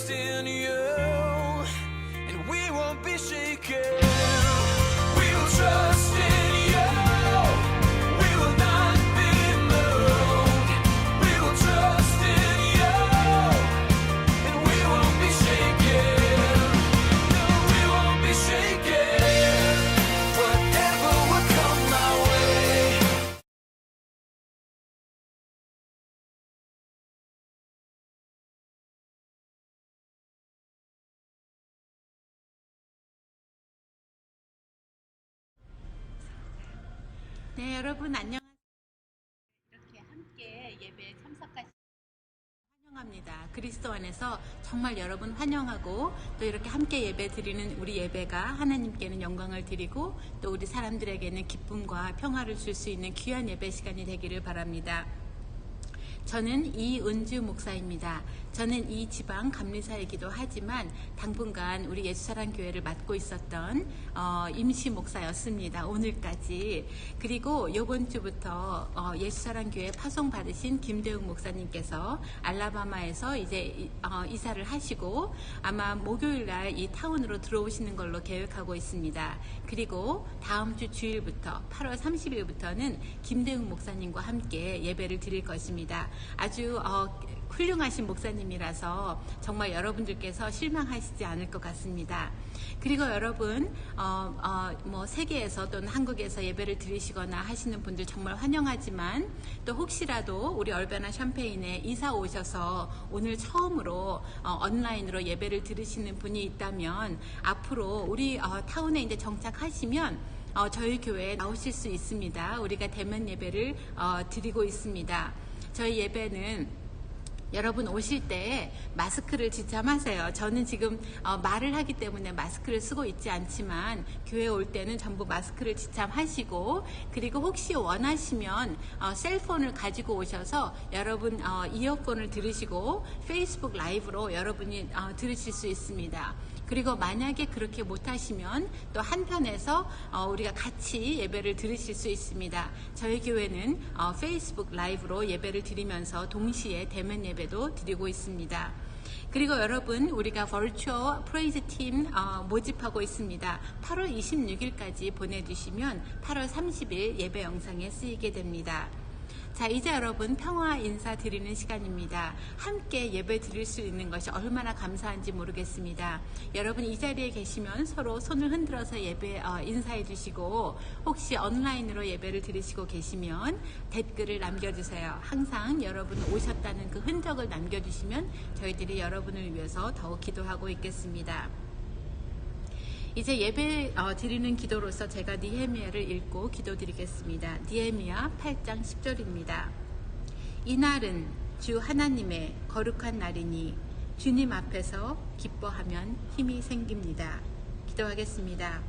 trust in you, and we won't be shaken. We will trust in you. We will not be moved. We will trust in you, and we won't be shaken. No, we won't be shaken. Whatever will come my way. 네, 여러분 안녕하세요. 이렇게 함께 예배에 참석하시 환영합니다. 그리스도 안에서 정말 여러분 환영하고, 또 이렇게 함께 예배 드리는 우리 예배가 하나님께는 영광을 드리고 또 우리 사람들에게는 기쁨과 평화를 줄 수 있는 귀한 예배 시간이 되기를 바랍니다. 저는 이은주 목사입니다. 저는 이 지방 감리사이기도 하지만 당분간 우리 예수사랑교회를 맡고 있었던 임시 목사였습니다. 오늘까지. 그리고 이번 주부터 예수사랑교회 파송 받으신 김대웅 목사님께서 알라바마에서 이제 이사를 하시고 아마 목요일날 이 타운으로 들어오시는 걸로 계획하고 있습니다. 그리고 다음 주 주일부터 8월 30일부터는 김대웅 목사님과 함께 예배를 드릴 것입니다. 아주 훌륭하신 목사님이라서 정말 여러분들께서 실망하시지 않을 것 같습니다. 그리고 여러분 뭐 세계에서 또는 한국에서 예배를 드리시거나 하시는 분들 정말 환영하지만, 또 혹시라도 우리 얼베나 샴페인에 이사 오셔서 오늘 처음으로 온라인으로 예배를 들으시는 분이 있다면 앞으로 우리 타운에 이제 정착하시면 저희 교회에 나오실 수 있습니다. 우리가 대면 예배를 드리고 있습니다. 저희 예배는 여러분 오실 때 마스크를 지참하세요. 저는 지금 말을 하기 때문에 마스크를 쓰고 있지 않지만 교회 올 때는 전부 마스크를 지참하시고, 그리고 혹시 원하시면 셀폰을 가지고 오셔서 여러분 이어폰을 들으시고 페이스북 라이브로 여러분이 들으실 수 있습니다. 그리고 만약에 그렇게 못하시면 또 한편에서 우리가 같이 예배를 들으실 수 있습니다. 저희 교회는 페이스북 라이브로 예배를 드리면서 동시에 대면 예배도 드리고 있습니다. 그리고 여러분, 우리가 버추얼 프레이즈 팀 모집하고 있습니다. 8월 26일까지 보내주시면 8월 30일 예배 영상에 쓰이게 됩니다. 자, 이제 여러분 평화 인사 드리는 시간입니다. 함께 예배 드릴 수 있는 것이 얼마나 감사한지 모르겠습니다. 여러분 이 자리에 계시면 서로 손을 흔들어서 예배 인사해 주시고, 혹시 온라인으로 예배를 드리시고 계시면 댓글을 남겨주세요. 항상 여러분 오셨다는 그 흔적을 남겨주시면 저희들이 여러분을 위해서 더욱 기도하고 있겠습니다. 이제 예배 드리는 기도로서 제가 느헤미야를 읽고 기도드리겠습니다. 느헤미야 8장 10절입니다. 이날은 주 하나님의 거룩한 날이니 주님 앞에서 기뻐하면 힘이 생깁니다. 기도하겠습니다.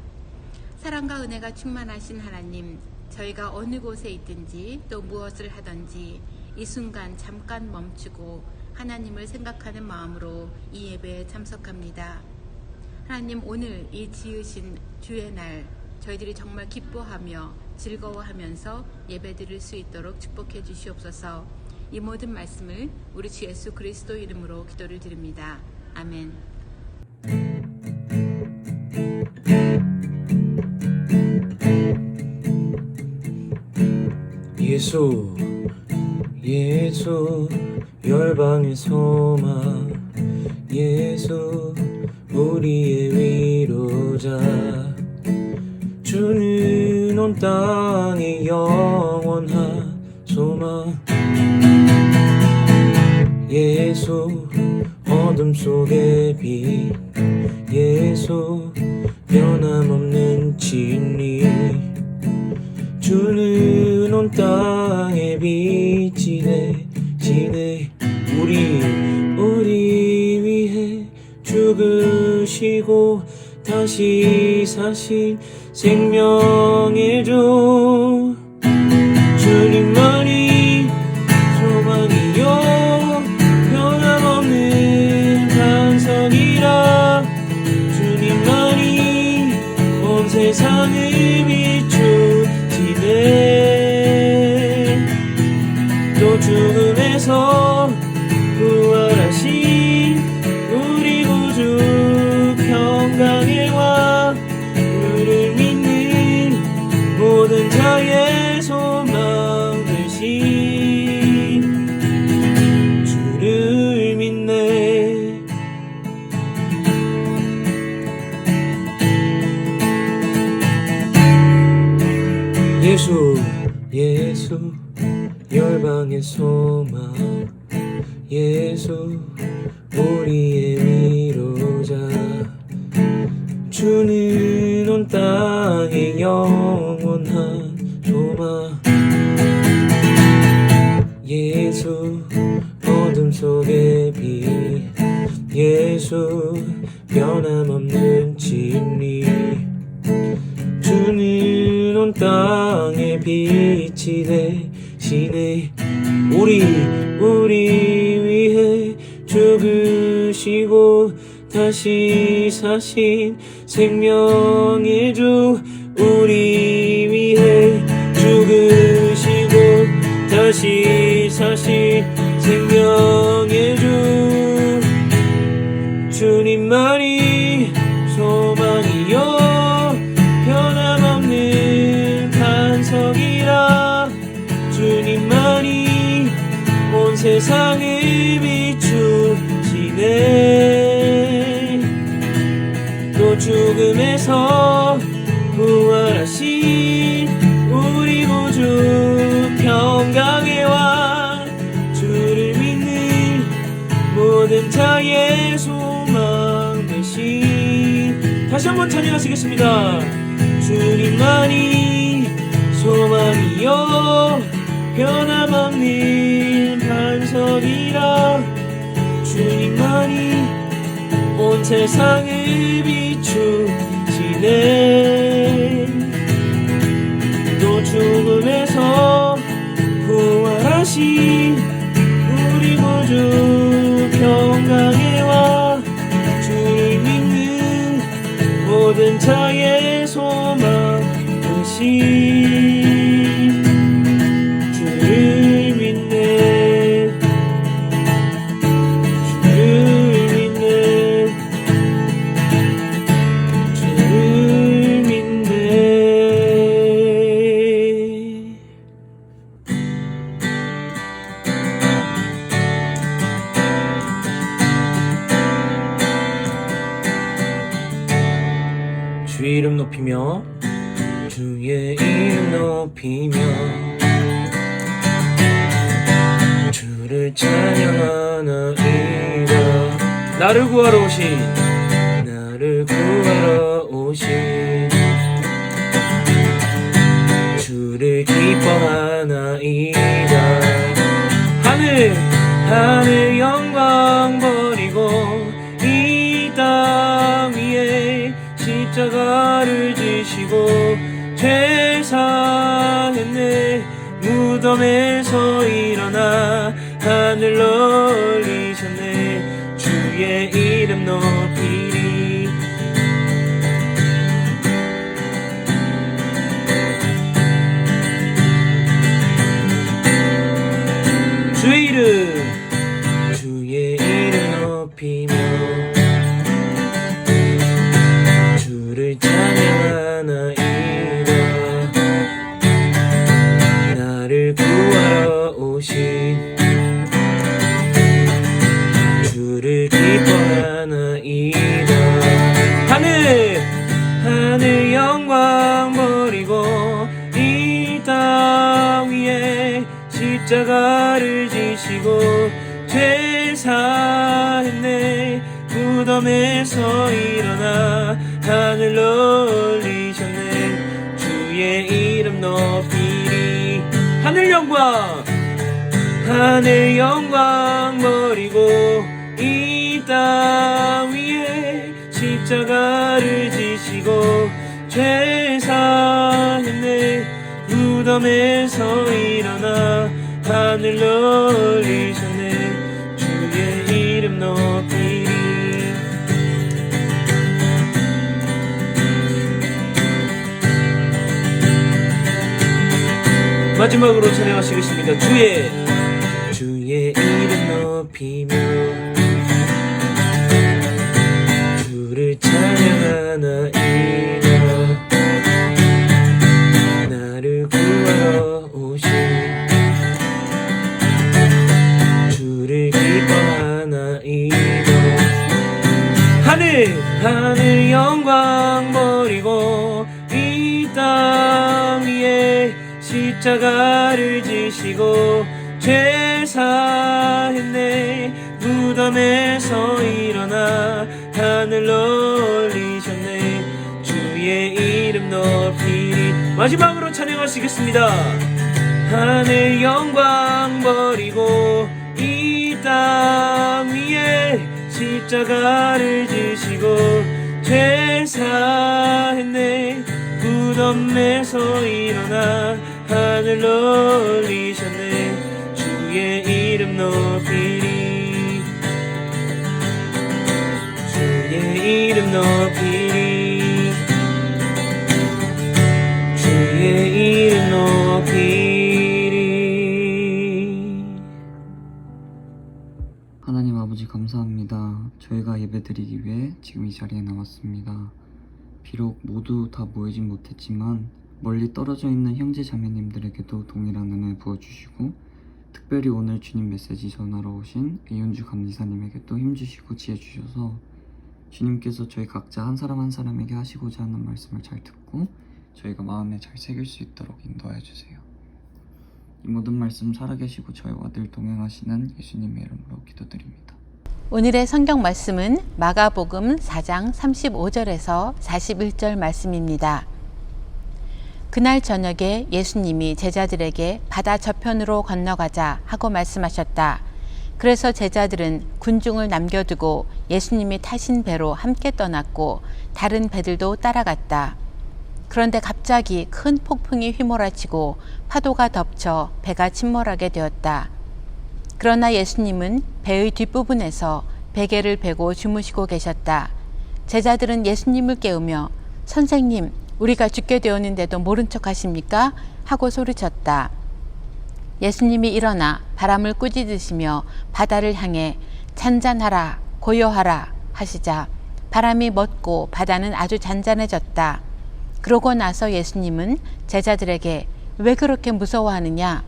사랑과 은혜가 충만하신 하나님, 저희가 어느 곳에 있든지 또 무엇을 하든지 이 순간 잠깐 멈추고 하나님을 생각하는 마음으로 이 예배에 참석합니다. 하나님, 오늘 이 지으신 주의 날 저희들이 정말 기뻐하며 즐거워하면서 예배드릴 수 있도록 축복해 주시옵소서. 이 모든 말씀을 우리 주 예수 그리스도 이름으로 기도를 드립니다. 아멘. 예수 예수 열방의 소망, 예수 우리의 위로자, 주는 온 땅의 영원한 소망. 예수 어둠 속의 빛, 예수 변함없는 진리, 주는 온 땅의 빛이 되시네. 우리 위해 죽으시고 다시 사신 생명의 주, 주님만이 소망이요 변함없는 반석이라, 주님만이 온 세상을 비추시네. 또 죽음에서 부활하신 우리 우리의 소망 예수 우리의 위로자 주는 온 땅의 영원한 소망 예수 어둠 속의 빛 예수 변함없는 진리 주는 온 땅의 빛이 되시네 우리 위해 죽으시고 다시 사신 생명의 주 우리 위해 죽으시고 다시 사신 생명의 주 주님만이 소망이요 변함없는 반석이라 주님만이 온 세상을 비추시네 또 죽음에서 부활하신 우리 구주 평강의 왕 주를 믿는 모든 자의 소망 되신 다시 한번 찬양하시겠습니다 주님만이 소망이요 변함없는 반석이라 주님만이 온 세상을 비추시네 또 죽음에서 부활하신 우리 구주 평강의 왕 주를 믿는 모든 자의 소망 되신 주를 믿네 주를 믿네 주를 믿네 주의 이름 높이며 주의 이름 높이며 주를 찬양하나이다 나를 구하러 오신 주를 기뻐하나이다 하늘 영광 버리고 이 땅 위에 십자가를 지시고 죄 사했네 무덤에서 일어나 하늘로 올리셨네 주의 이름 높이리 주의 이름 높이며 주를 찬양하나이다 나를 구하러 오신 주를 기뻐하나이다 하늘 영광 버리고 이 땅 위에 십자가를 지시고 죄 사했네 무덤에서 일어나 하늘로 올리셨네 주의 이름 높이리 하늘 영광 버리고 이 땅 위에 십자가를 지시고 죄 사했네 무덤에서 일어나 하늘로 올리셨네 주의 이름 높이리 마지막으로 찬양하시겠습니다 주의 이름 높이며 주를 찬양하나이다 나를 구하러 오신 주를 기뻐하나이다 하늘 영광 버리고 이 땅 위에 십자가를 지시고 제사했네. 무덤에서 일어나 하늘로 올리셨네. 주의 이름 높이리. 마지막으로 찬양하시겠습니다. 하늘 영광 버리고 이 땅 위에 십자가를 지시고 제사했네. 무덤에서 일어나 하늘로 올리셨네. 주의 이름 높이리. 주의 이름 높이리. 주의 이름 높이리. 하나님 아버지 감사합니다. 저희가 예배드리기 위해 지금 이 자리에 나왔습니다. 비록 모두 다 모이진 못했지만 멀리 떨어져 있는 형제 자매님들에게도 동일한 은혜 부어주시고, 특별히 오늘 주님 메시지 전하러 오신 이윤주 감리사님에게 또 힘주시고 지혜 주셔서 주님께서 저희 각자 한 사람 한 사람에게 하시고자 하는 말씀을 잘 듣고 저희가 마음에 잘 새길 수 있도록 인도하여 주세요. 이 모든 말씀 살아계시고 저희와 늘 동행하시는 예수님의 이름으로 기도드립니다. 오늘의 성경 말씀은 마가복음 4장 35절에서 41절 말씀입니다. 그날 저녁에 예수님이 제자들에게 바다 저편으로 건너가자 하고 말씀하셨다. 그래서 제자들은 군중을 남겨두고 예수님이 타신 배로 함께 떠났고 다른 배들도 따라갔다. 그런데 갑자기 큰 폭풍이 휘몰아치고 파도가 덮쳐 배가 침몰하게 되었다. 그러나 예수님은 배의 뒷부분에서 베개를 베고 주무시고 계셨다. 제자들은 예수님을 깨우며 선생님, 우리가 죽게 되었는데도 모른 척 하십니까? 하고 소리쳤다. 예수님이 일어나 바람을 꾸짖으시며 바다를 향해 잔잔하라, 고요하라 하시자 바람이 멎고 바다는 아주 잔잔해졌다. 그러고 나서 예수님은 제자들에게 왜 그렇게 무서워하느냐?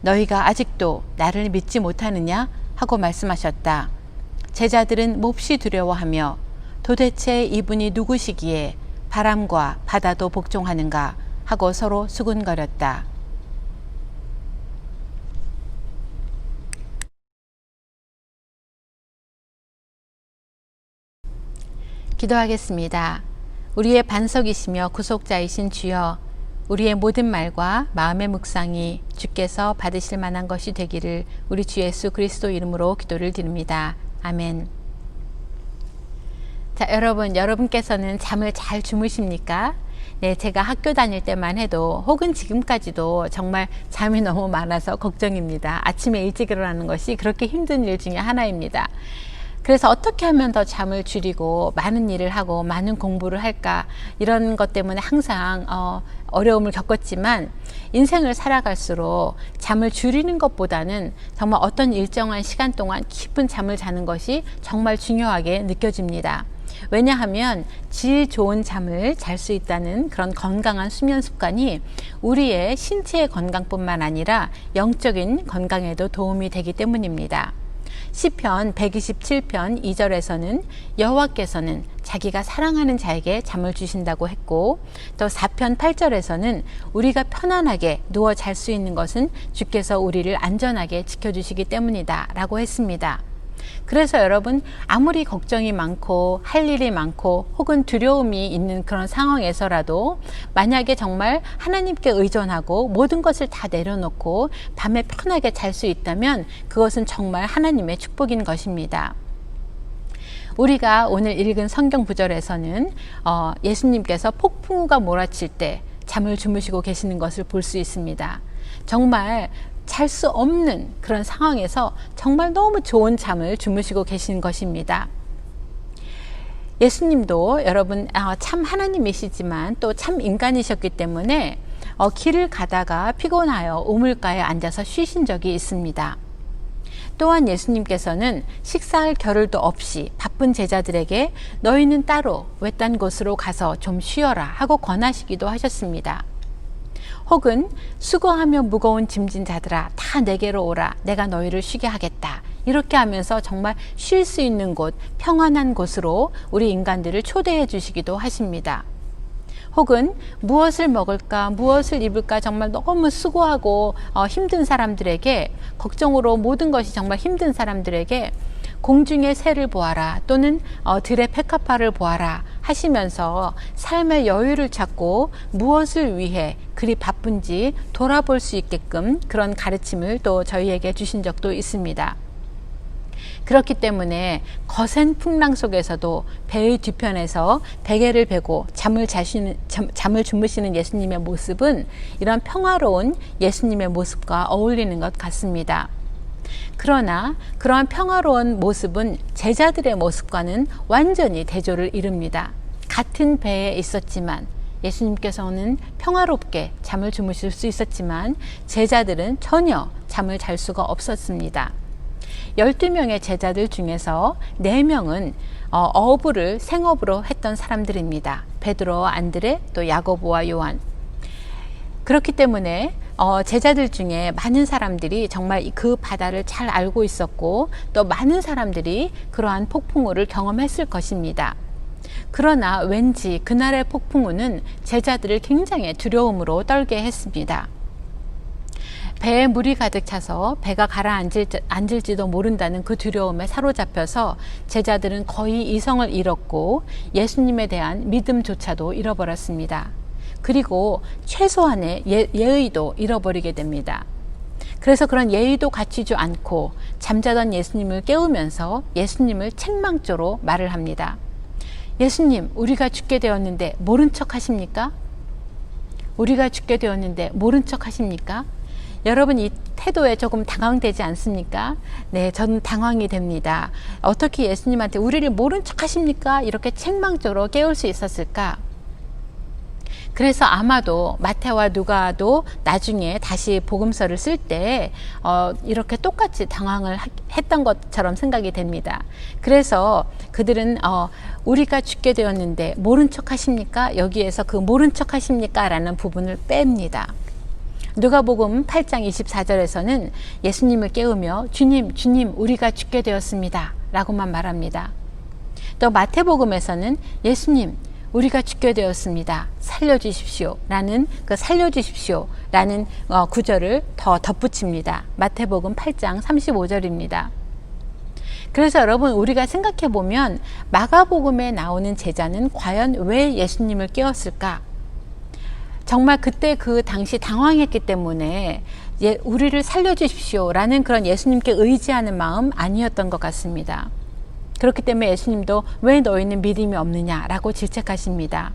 너희가 아직도 나를 믿지 못하느냐? 하고 말씀하셨다. 제자들은 몹시 두려워하며 도대체 이분이 누구시기에 바람과 바다도 복종하는가 하고 서로 수군거렸다. 기도하겠습니다. 우리의 반석이시며 구속자이신 주여, 우리의 모든 말과 마음의 묵상이 주께서 받으실 만한 것이 되기를 우리 주 예수 그리스도 이름으로 기도를 드립니다. 아멘. 자, 여러분께서는 잠을 잘 주무십니까? 네, 제가 학교 다닐 때만 해도 혹은 지금까지도 정말 잠이 너무 많아서 걱정입니다. 아침에 일찍 일어나는 것이 그렇게 힘든 일 중에 하나입니다. 그래서 어떻게 하면 더 잠을 줄이고 많은 일을 하고 많은 공부를 할까, 이런 것 때문에 항상 어려움을 겪었지만 인생을 살아갈수록 잠을 줄이는 것보다는 정말 어떤 일정한 시간 동안 깊은 잠을 자는 것이 정말 중요하게 느껴집니다. 왜냐하면 질 좋은 잠을 잘 수 있다는 그런 건강한 수면 습관이 우리의 신체의 건강뿐만 아니라 영적인 건강에도 도움이 되기 때문입니다. 시편 127편 2절에서는 여호와께서는 자기가 사랑하는 자에게 잠을 주신다고 했고, 또 4편 8절에서는 우리가 편안하게 누워 잘 수 있는 것은 주께서 우리를 안전하게 지켜주시기 때문이다 라고 했습니다. 그래서 여러분, 아무리 걱정이 많고 할 일이 많고 혹은 두려움이 있는 그런 상황에서라도 만약에 정말 하나님께 의존하고 모든 것을 다 내려놓고 밤에 편하게 잘 수 있다면 그것은 정말 하나님의 축복인 것입니다. 우리가 오늘 읽은 성경 구절에서는 예수님께서 폭풍우가 몰아칠 때 잠을 주무시고 계시는 것을 볼 수 있습니다. 정말 잘 수 없는 그런 상황에서 정말 너무 좋은 잠을 주무시고 계신 것입니다. 예수님도 여러분 참 하나님이시지만 또 참 인간이셨기 때문에 길을 가다가 피곤하여 우물가에 앉아서 쉬신 적이 있습니다. 또한 예수님께서는 식사할 겨를도 없이 바쁜 제자들에게 너희는 따로 외딴 곳으로 가서 좀 쉬어라 하고 권하시기도 하셨습니다. 혹은 수고하며 무거운 짐진 자들아 다 내게로 오라, 내가 너희를 쉬게 하겠다, 이렇게 하면서 정말 쉴 수 있는 곳, 평안한 곳으로 우리 인간들을 초대해 주시기도 하십니다. 혹은 무엇을 먹을까, 무엇을 입을까 정말 너무 수고하고 힘든 사람들에게, 걱정으로 모든 것이 정말 힘든 사람들에게 공중의 새를 보아라 또는 들의 페카파를 보아라 하시면서 삶의 여유를 찾고 무엇을 위해 그리 바쁜지 돌아볼 수 있게끔 그런 가르침을 또 저희에게 주신 적도 있습니다. 그렇기 때문에 거센 풍랑 속에서도 배의 뒤편에서 베개를 베고 잠을 주무시는 예수님의 모습은 이런 평화로운 예수님의 모습과 어울리는 것 같습니다. 그러나 그러한 평화로운 모습은 제자들의 모습과는 완전히 대조를 이룹니다. 같은 배에 있었지만 예수님께서는 평화롭게 잠을 주무실 수 있었지만 제자들은 전혀 잠을 잘 수가 없었습니다. 12명의 제자들 중에서 4명은 어부를 생업으로 했던 사람들입니다. 베드로와 안드레, 또 야고보와 요한. 그렇기 때문에 제자들 중에 많은 사람들이 정말 그 바다를 잘 알고 있었고 또 많은 사람들이 그러한 폭풍우를 경험했을 것입니다. 그러나 왠지 그날의 폭풍우는 제자들을 굉장히 두려움으로 떨게 했습니다. 배에 물이 가득 차서 배가 가라앉을지도 모른다는 그 두려움에 사로잡혀서 제자들은 거의 이성을 잃었고 예수님에 대한 믿음조차도 잃어버렸습니다. 그리고 최소한의 예의도 잃어버리게 됩니다. 그래서 그런 예의도 갖추지 않고 잠자던 예수님을 깨우면서 예수님을 책망조로 말을 합니다. 예수님, 우리가 죽게 되었는데 모른 척 하십니까? 우리가 죽게 되었는데 모른 척 하십니까? 여러분 이 태도에 조금 당황되지 않습니까? 네, 저는 당황이 됩니다. 어떻게 예수님한테 우리를 모른 척 하십니까? 이렇게 책망조로 깨울 수 있었을까? 그래서 아마도 마태와 누가도 나중에 다시 복음서를 쓸 때 이렇게 똑같이 당황을 했던 것처럼 생각이 됩니다. 그래서 그들은 우리가 죽게 되었는데 모른 척 하십니까? 여기에서 그 모른 척 하십니까? 라는 부분을 뺍니다. 누가복음 8장 24절에서는 예수님을 깨우며 주님, 우리가 죽게 되었습니다 라고만 말합니다. 또 마태복음에서는 예수님, 우리가 죽게 되었습니다. 살려주십시오. 라는 그 살려주십시오. 라는 구절을 더 덧붙입니다. 마태복음 8장 35절입니다. 그래서 여러분 우리가 생각해 보면 마가복음에 나오는 제자는 과연 왜 예수님을 깨웠을까? 정말 그때 그 당시 당황했기 때문에 우리를 살려주십시오. 라는 그런 예수님께 의지하는 마음 아니었던 것 같습니다. 그렇기 때문에 예수님도 왜 너희는 믿음이 없느냐라고 질책하십니다.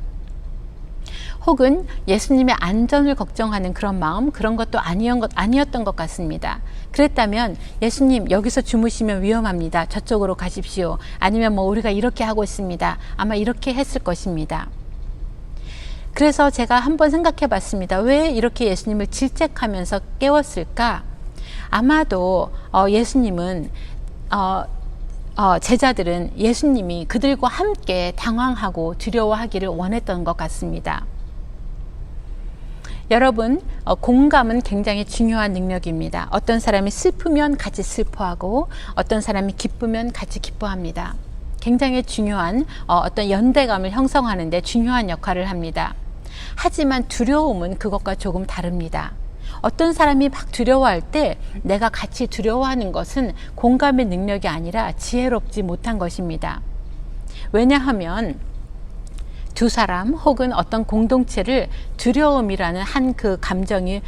혹은 예수님의 안전을 걱정하는 그런 마음, 그런 것도 아니었던 것 같습니다. 그랬다면 예수님 여기서 주무시면 위험합니다. 저쪽으로 가십시오. 아니면 우리가 이렇게 하고 있습니다. 아마 이렇게 했을 것입니다. 그래서 제가 한번 생각해 봤습니다. 왜 이렇게 예수님을 질책하면서 깨웠을까? 아마도 예수님은 제자들은 예수님이 그들과 함께 당황하고 두려워하기를 원했던 것 같습니다. 여러분, 공감은 굉장히 중요한 능력입니다. 어떤 사람이 슬프면 같이 슬퍼하고 어떤 사람이 기쁘면 같이 기뻐합니다. 굉장히 중요한 어떤 연대감을 형성하는 데 중요한 역할을 합니다. 하지만 두려움은 그것과 조금 다릅니다. 어떤 사람이 막 두려워할 때 내가 같이 두려워하는 것은 공감의 능력이 아니라 지혜롭지 못한 것입니다. 왜냐하면 두 사람 혹은 어떤 공동체를 두려움이라는 한 그 감정이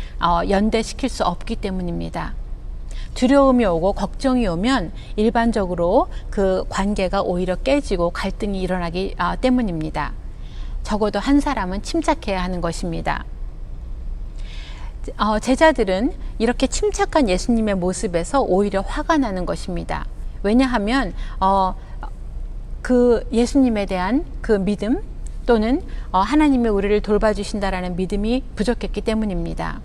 연대시킬 수 없기 때문입니다. 두려움이 오고 걱정이 오면 일반적으로 그 관계가 오히려 깨지고 갈등이 일어나기 때문입니다. 적어도 한 사람은 침착해야 하는 것입니다. 제자들은 이렇게 침착한 예수님의 모습에서 오히려 화가 나는 것입니다. 왜냐하면 그 예수님에 대한 그 믿음 또는 하나님이 우리를 돌봐주신다라는 믿음이 부족했기 때문입니다.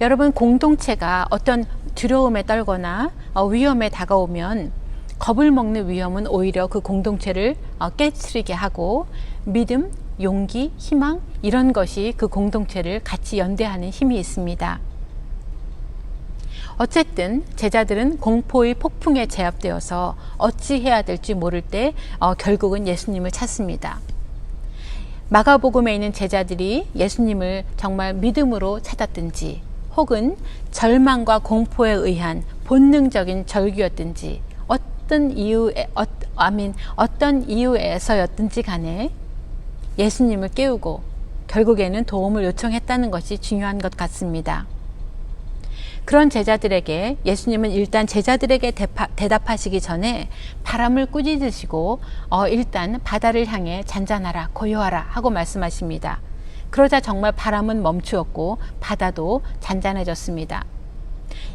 여러분, 공동체가 어떤 두려움에 떨거나 위험에 다가오면 겁을 먹는 위험은 오히려 그 공동체를 깨트리게 하고 믿음, 용기, 희망 이런 것이 그 공동체를 같이 연대하는 힘이 있습니다. 어쨌든 제자들은 공포의 폭풍에 제압되어서 어찌해야 될지 모를 때 결국은 예수님을 찾습니다. 마가복음에 있는 제자들이 예수님을 정말 믿음으로 찾았든지 혹은 절망과 공포에 의한 본능적인 절규였든지 어떤 이유에서였든지 간에 예수님을 깨우고 결국에는 도움을 요청했다는 것이 중요한 것 같습니다. 그런 제자들에게 예수님은 일단 제자들에게 대답하시기 전에 바람을 꾸짖으시고 일단 바다를 향해 잔잔하라 고요하라 하고 말씀하십니다. 그러자 정말 바람은 멈추었고 바다도 잔잔해졌습니다.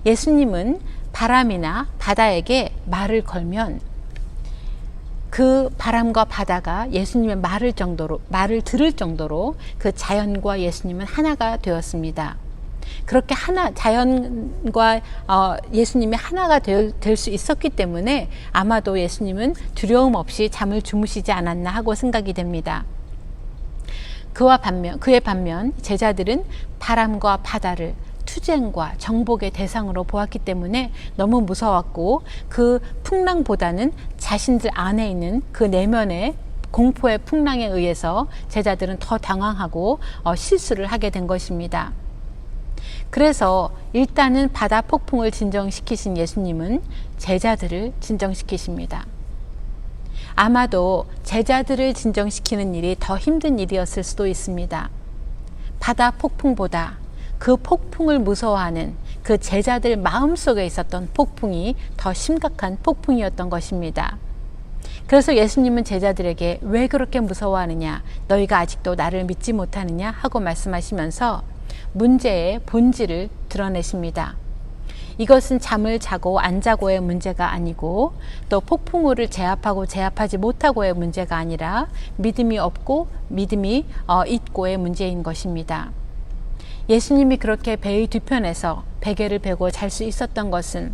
예수님은 바람이나 바다에게 말을 걸면 그 바람과 바다가 예수님의 말을 들을 정도로 그 자연과 예수님은 하나가 되었습니다. 그렇게 자연과 예수님이 하나가 될 수 있었기 때문에 아마도 예수님은 두려움 없이 잠을 주무시지 않았나 하고 생각이 됩니다. 그의 반면 제자들은 바람과 바다를 투쟁과 정복의 대상으로 보았기 때문에 너무 무서웠고 그 풍랑보다는 자신들 안에 있는 그 내면의 공포의 풍랑에 의해서 제자들은 더 당황하고 실수를 하게 된 것입니다. 그래서 일단은 바다 폭풍을 진정시키신 예수님은 제자들을 진정시키십니다. 아마도 제자들을 진정시키는 일이 더 힘든 일이었을 수도 있습니다. 바다 폭풍보다 그 폭풍을 무서워하는 그 제자들 마음속에 있었던 폭풍이 더 심각한 폭풍이었던 것입니다. 그래서 예수님은 제자들에게 왜 그렇게 무서워하느냐, 너희가 아직도 나를 믿지 못하느냐 하고 말씀하시면서 문제의 본질을 드러내십니다. 이것은 잠을 자고 안 자고의 문제가 아니고 또 폭풍우를 제압하고 제압하지 못하고의 문제가 아니라 믿음이 없고 믿음이 있고의 문제인 것입니다. 예수님이 그렇게 배의 뒤편에서 베개를 베고 잘 수 있었던 것은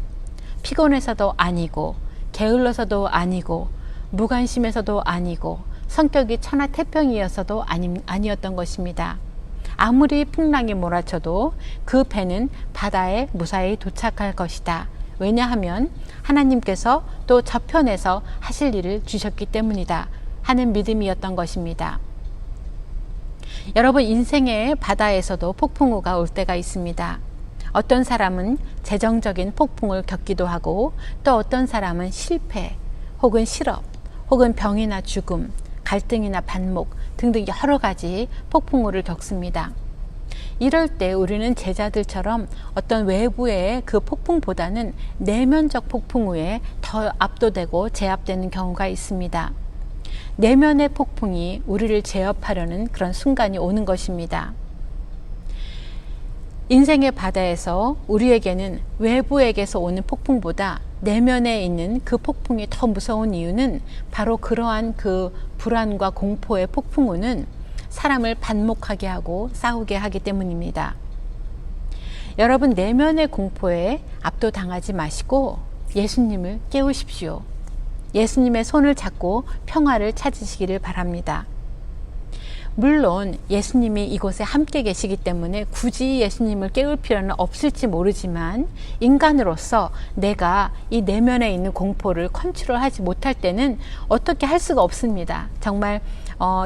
피곤해서도 아니고 게을러서도 아니고 무관심해서도 아니고 성격이 천하태평이어서도 아니었던 것입니다. 아무리 풍랑이 몰아쳐도 그 배는 바다에 무사히 도착할 것이다. 왜냐하면 하나님께서 또 저편에서 하실 일을 주셨기 때문이다 하는 믿음이었던 것입니다. 여러분, 인생의 바다에서도 폭풍우가 올 때가 있습니다. 어떤 사람은 재정적인 폭풍을 겪기도 하고 또 어떤 사람은 실패 혹은 실업 혹은 병이나 죽음, 갈등이나 반목 등등 여러 가지 폭풍우를 겪습니다. 이럴 때 우리는 제자들처럼 어떤 외부의 그 폭풍보다는 내면적 폭풍우에 더 압도되고 제압되는 경우가 있습니다. 내면의 폭풍이 우리를 제압하려는 그런 순간이 오는 것입니다. 인생의 바다에서 우리에게는 외부에게서 오는 폭풍보다 내면에 있는 그 폭풍이 더 무서운 이유는 바로 그러한 그 불안과 공포의 폭풍우는 사람을 반목하게 하고 싸우게 하기 때문입니다. 여러분, 내면의 공포에 압도당하지 마시고 예수님을 깨우십시오. 예수님의 손을 잡고 평화를 찾으시기를 바랍니다. 물론 예수님이 이곳에 함께 계시기 때문에 굳이 예수님을 깨울 필요는 없을지 모르지만 인간으로서 내가 이 내면에 있는 공포를 컨트롤하지 못할 때는 어떻게 할 수가 없습니다. 정말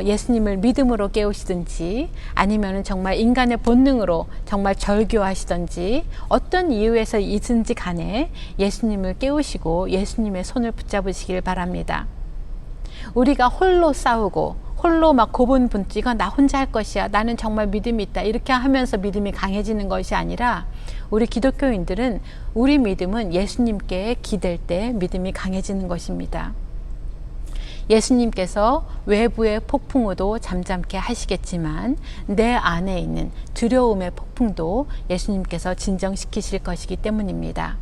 예수님을 믿음으로 깨우시든지 아니면 정말 인간의 본능으로 정말 절규하시든지 어떤 이유에서이든지 간에 예수님을 깨우시고 예수님의 손을 붙잡으시길 바랍니다. 우리가 홀로 싸우고 홀로 막 고분분투, 나 혼자 할 것이야, 나는 정말 믿음이 있다, 이렇게 하면서 믿음이 강해지는 것이 아니라 우리 기독교인들은 우리 믿음은 예수님께 기댈 때 믿음이 강해지는 것입니다. 예수님께서 외부의 폭풍우도 잠잠케 하시겠지만 내 안에 있는 두려움의 폭풍도 예수님께서 진정시키실 것이기 때문입니다.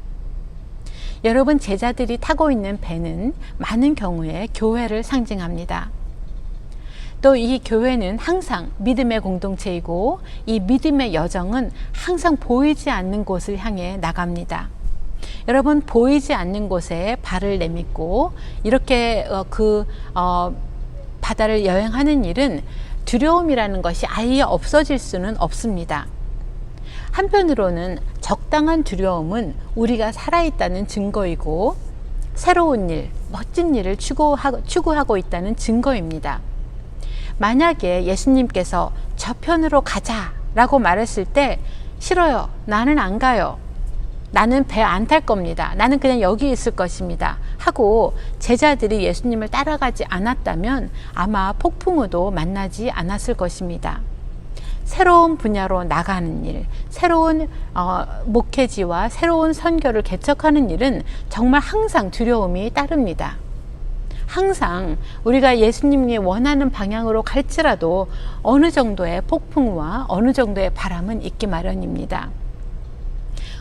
여러분, 제자들이 타고 있는 배는 많은 경우에 교회를 상징합니다. 또 이 교회는 항상 믿음의 공동체이고 이 믿음의 여정은 항상 보이지 않는 곳을 향해 나갑니다. 여러분, 보이지 않는 곳에 발을 내딛고 이렇게 바다를 여행하는 일은 두려움이라는 것이 아예 없어질 수는 없습니다. 한편으로는 적당한 두려움은 우리가 살아있다는 증거이고 새로운 일, 멋진 일을 추구하고 있다는 증거입니다. 만약에 예수님께서 저편으로 가자라고 말했을 때 싫어요. 나는 안 가요. 나는 배 안 탈 겁니다. 나는 그냥 여기 있을 것입니다. 하고 제자들이 예수님을 따라가지 않았다면 아마 폭풍우도 만나지 않았을 것입니다. 새로운 분야로 나가는 일, 새로운 목회지와 새로운 선교를 개척하는 일은 정말 항상 두려움이 따릅니다. 항상 우리가 예수님이 원하는 방향으로 갈지라도 어느 정도의 폭풍우와 어느 정도의 바람은 있기 마련입니다.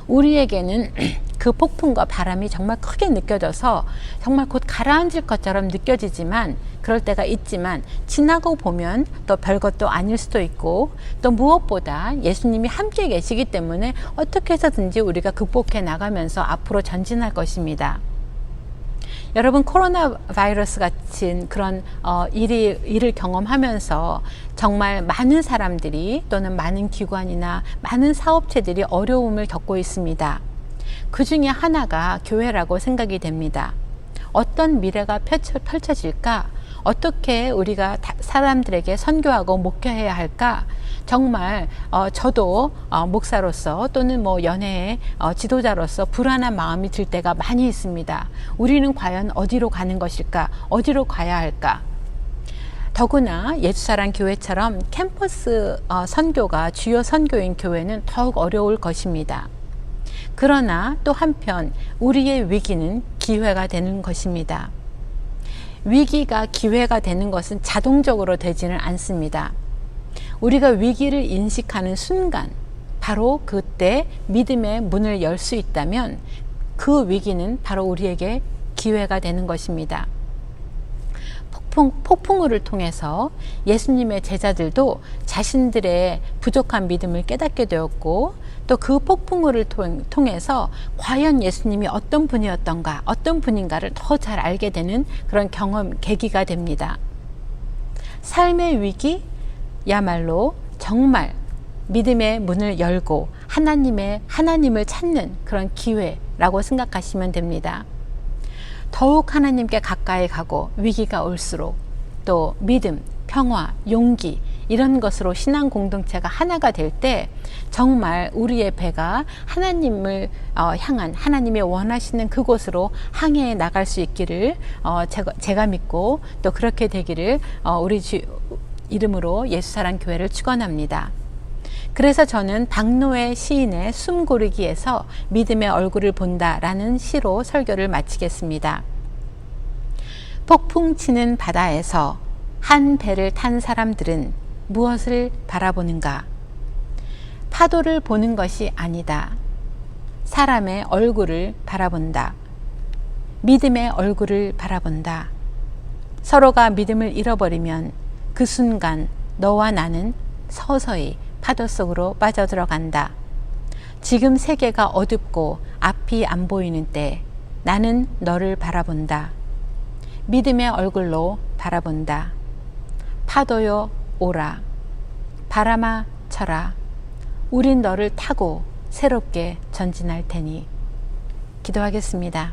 우리에게는 그 폭풍과 바람이 정말 크게 느껴져서 정말 곧 가라앉을 것처럼 느껴지지만 그럴 때가 있지만 지나고 보면 또 별것도 아닐 수도 있고 또 무엇보다 예수님이 함께 계시기 때문에 어떻게 해서든지 우리가 극복해 나가면서 앞으로 전진할 것입니다. 여러분, 코로나 바이러스 같은 그런 일을 경험하면서 정말 많은 사람들이 또는 많은 기관이나 많은 사업체들이 어려움을 겪고 있습니다. 그 중에 하나가 교회라고 생각이 됩니다. 어떤 미래가 펼쳐질까? 어떻게 우리가 사람들에게 선교하고 목회해야 할까? 정말 저도 목사로서 또는 뭐 연예의 지도자로서 불안한 마음이 들 때가 많이 있습니다. 우리는 과연 어디로 가는 것일까? 어디로 가야 할까? 더구나 예수사랑 교회처럼 캠퍼스 선교가 주요 선교인 교회는 더욱 어려울 것입니다. 그러나 또 한편 우리의 위기는 기회가 되는 것입니다. 위기가 기회가 되는 것은 자동적으로 되지는 않습니다. 우리가 위기를 인식하는 순간, 바로 그때 믿음의 문을 열 수 있다면 그 위기는 바로 우리에게 기회가 되는 것입니다. 폭풍우를 통해서 예수님의 제자들도 자신들의 부족한 믿음을 깨닫게 되었고 또 그 폭풍우를 통해서 과연 예수님이 어떤 분이었던가, 어떤 분인가를 더 잘 알게 되는 그런 계기가 됩니다. 삶의 위기야말로 정말 믿음의 문을 열고 하나님을 찾는 그런 기회라고 생각하시면 됩니다. 더욱 하나님께 가까이 가고 위기가 올수록 또 믿음, 평화, 용기 이런 것으로 신앙 공동체가 하나가 될 때 정말 우리의 배가 하나님을 향한 하나님이 원하시는 그곳으로 항해해 나갈 수 있기를 제가 믿고 또 그렇게 되기를 우리 주 이름으로 예수사랑교회를 축원합니다. 그래서 저는 박노해 시인의 숨고르기에서 믿음의 얼굴을 본다라는 시로 설교를 마치겠습니다. 폭풍 치는 바다에서 한 배를 탄 사람들은 무엇을 바라보는가? 파도를 보는 것이 아니다. 사람의 얼굴을 바라본다. 믿음의 얼굴을 바라본다. 서로가 믿음을 잃어버리면 그 순간 너와 나는 서서히 파도 속으로 빠져들어간다. 지금 세계가 어둡고 앞이 안 보이는 때 나는 너를 바라본다. 믿음의 얼굴로 바라본다. 파도요 오라. 바람아 쳐라. 우린 너를 타고 새롭게 전진할 테니. 기도하겠습니다.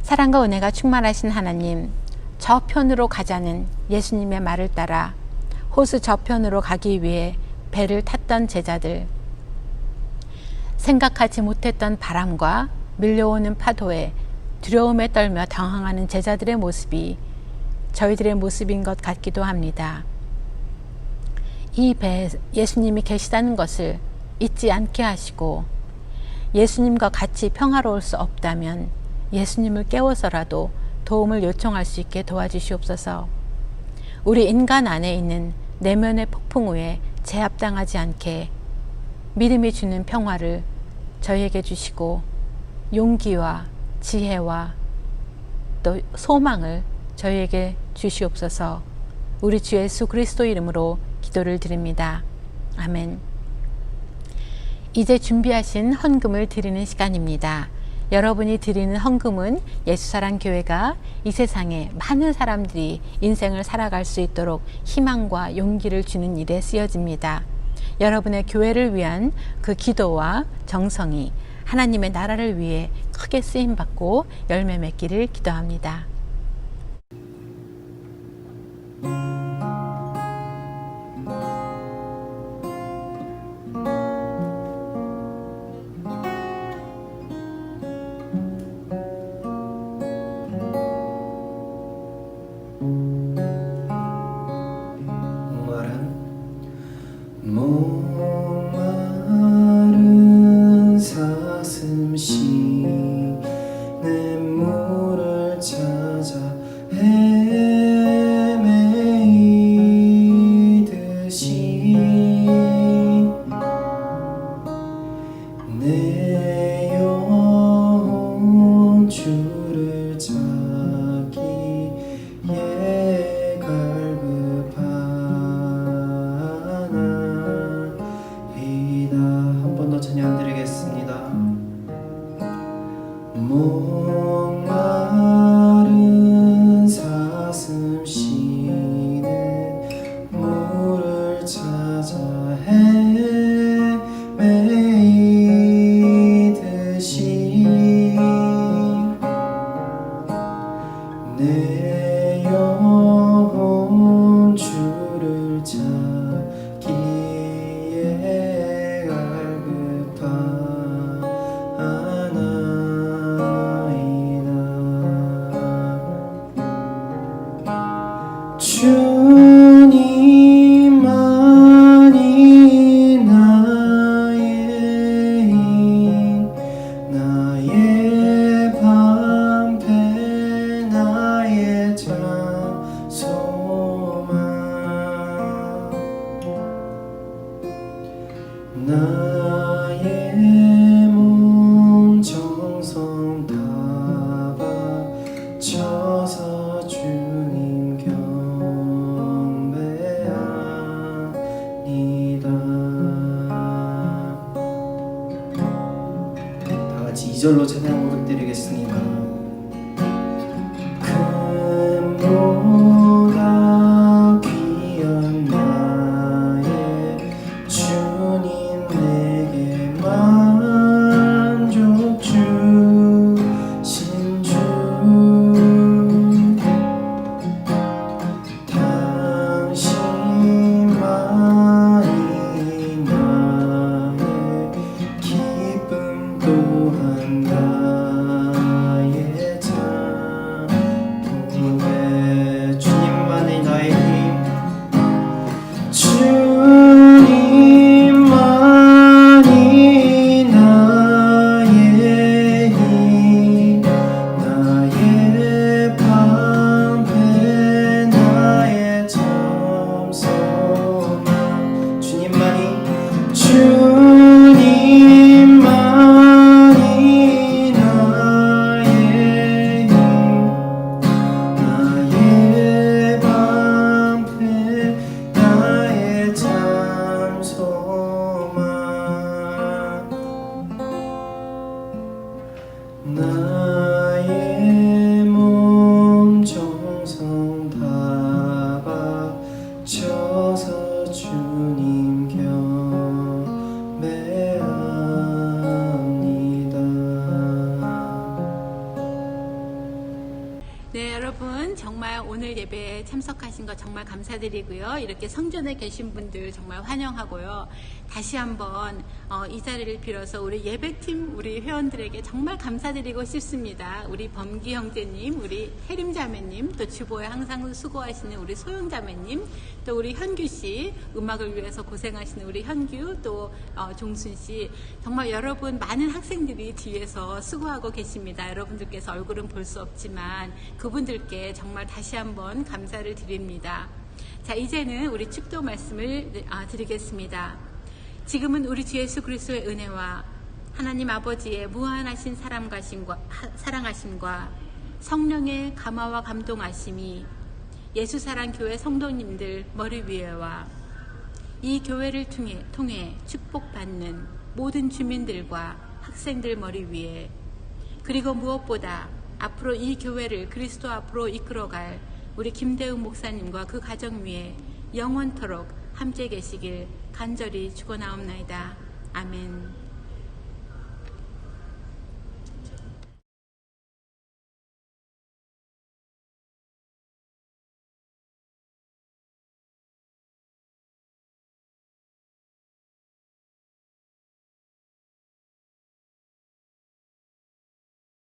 사랑과 은혜가 충만하신 하나님, 저편으로 가자는 예수님의 말을 따라 호수 저편으로 가기 위해 배를 탔던 제자들, 생각하지 못했던 바람과 밀려오는 파도에 두려움에 떨며 당황하는 제자들의 모습이 저희들의 모습인 것 같기도 합니다. 이 배에 예수님이 계시다는 것을 잊지 않게 하시고 예수님과 같이 평화로울 수 없다면 예수님을 깨워서라도 도움을 요청할 수 있게 도와주시옵소서. 우리 인간 안에 있는 내면의 폭풍우에 제압당하지 않게 믿음이 주는 평화를 저희에게 주시고 용기와 지혜와 또 소망을 저희에게 주시옵소서. 우리 주 예수 그리스도 이름으로 기도를 드립니다. 아멘. 이제 준비하신 헌금을 드리는 시간입니다. 여러분이 드리는 헌금은 예수사랑교회가 이 세상에 많은 사람들이 인생을 살아갈 수 있도록 희망과 용기를 주는 일에 쓰여집니다. 여러분의 교회를 위한 그 기도와 정성이 하나님의 나라를 위해 크게 쓰임받고 열매 맺기를 기도합니다. 목마른 사슴 쉬는 물을 찾아 헤매이듯이 내 영혼 주를 찾기에 갈급하나이다. 한 번 더 찬양 드리겠습니다. 목마른 사슴 쉬는 물을 찾아 헤매이듯이 내 영혼 주를 찾기에 갈급하나이다. 주님만이 나의 방패 나의 소망 나의 몸 정성 다 바쳐서 주님 경배합니다. 다 같이 2절로 찬양 부탁드리겠습니다. 금보다 귀한 나의 주님 내게 만족 주신 주 당신만이 나의 기쁨 또한 나의 찬송에 주님만이 나의 힘 주님만이 나의 힘 나의 방패 나의 참 소망 주님만이 나의 힘 나의 방패 나의 참 소망 나의 몸 정성 다 바쳐서 주님 경배합니다. 네, 여러분 정말 오늘 예배에 참석하신 거 정말 감사드리고요. 이렇게 성전에 계신 분들 정말 환영하고요. 다시 한번 이 자리를 빌어서 우리 예배팀 우리 회원들에게 정말 감사드리고 싶습니다. 우리 범기 형제님, 우리 혜림 자매님, 또 주보에 항상 수고하시는 우리 소영 자매님, 또 우리 현규 씨, 음악을 위해서 고생하시는 우리 현규, 또 종순 씨, 정말 여러분 많은 학생들이 뒤에서 수고하고 계십니다. 여러분들께서 얼굴은 볼 수 없지만 그분들께 정말 다시 한번 감사를 드립니다. 자, 이제는 우리 축도 말씀을 드리겠습니다. 지금은 우리 주 예수 그리스도의 은혜와 하나님 아버지의 무한하신 사랑하심과 성령의 감화와 감동하심이 예수사랑교회 성도님들 머리 위에와 이 교회를 통해 축복받는 모든 주민들과 학생들 머리 위에, 그리고 무엇보다 앞으로 이 교회를 그리스도 앞으로 이끌어갈 우리 김대웅 목사님과 그 가정 위에 영원토록 함께 계시길 간절히 축원하옵나이다. 아멘.